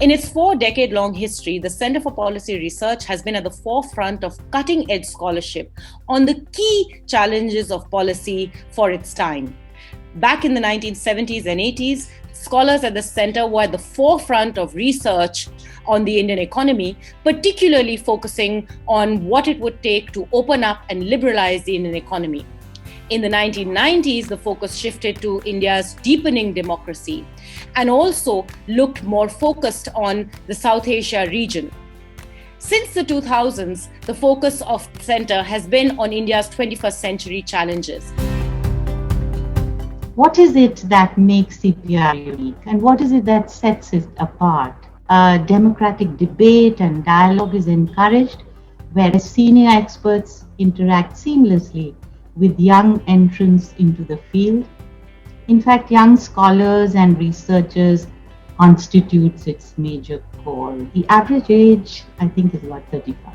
In its 4-decade-long history, the Center for Policy Research has been at the forefront of cutting-edge scholarship on the key challenges of policy for its time. Back in the 1970s and 80s, scholars at the center were at the forefront of research on the Indian economy, particularly focusing on what it would take to open up and liberalize the Indian economy. In the 1990s, the focus shifted to India's deepening democracy and also looked more focused on the South Asia region. Since the 2000s, the focus of the center has been on India's 21st century challenges. What is it that makes CPR unique, and what is it that sets it apart? Democratic debate and dialogue is encouraged, whereas senior experts interact seamlessly with young entrants into the field. In fact, young scholars and researchers constitutes its major core. The average age, I think, is about 35.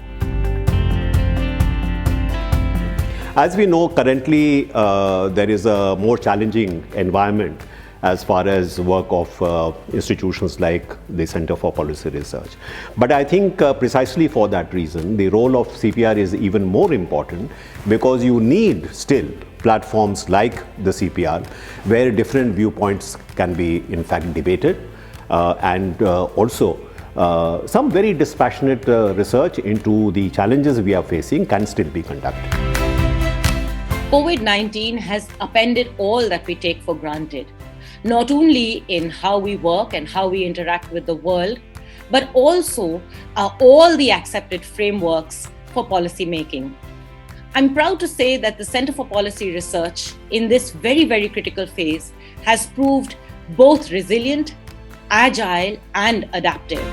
As we know, currently there is a more challenging environment as far as work of institutions like the Center for Policy Research. But I think precisely for that reason, the role of CPR is even more important, because you need still platforms like the CPR where different viewpoints can be in fact debated and also some very dispassionate research into the challenges we are facing can still be conducted. COVID-19 has upended all that we take for granted, not only in how we work and how we interact with the world, but also all the accepted frameworks for policy making. I'm proud to say that the Center for Policy Research in this very, very critical phase has proved both resilient, agile, and adaptive.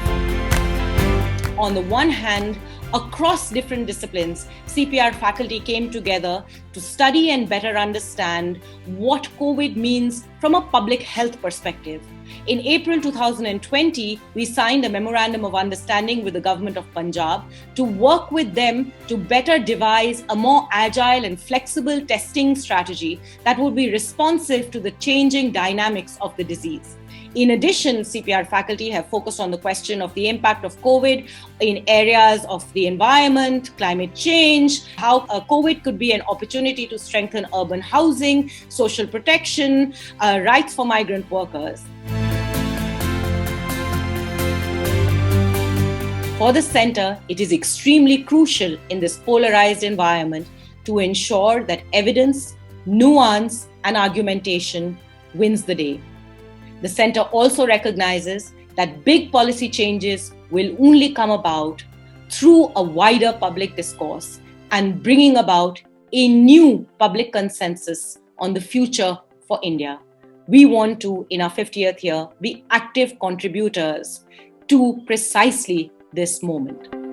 On the one hand, across different disciplines, CPR faculty came together to study and better understand what COVID means from a public health perspective. In April 2020, we signed a memorandum of understanding with the government of Punjab to work with them to better devise a more agile and flexible testing strategy that would be responsive to the changing dynamics of the disease. In addition, CPR faculty have focused on the question of the impact of COVID in areas of the environment, climate change, how COVID could be an opportunity to strengthen urban housing, social protection, rights for migrant workers. For the center, it is extremely crucial in this polarized environment to ensure that evidence, nuance, and argumentation wins the day. The center also recognizes that big policy changes will only come about through a wider public discourse and bringing about a new public consensus on the future for India. We want to, in our 50th year, be active contributors to precisely this moment.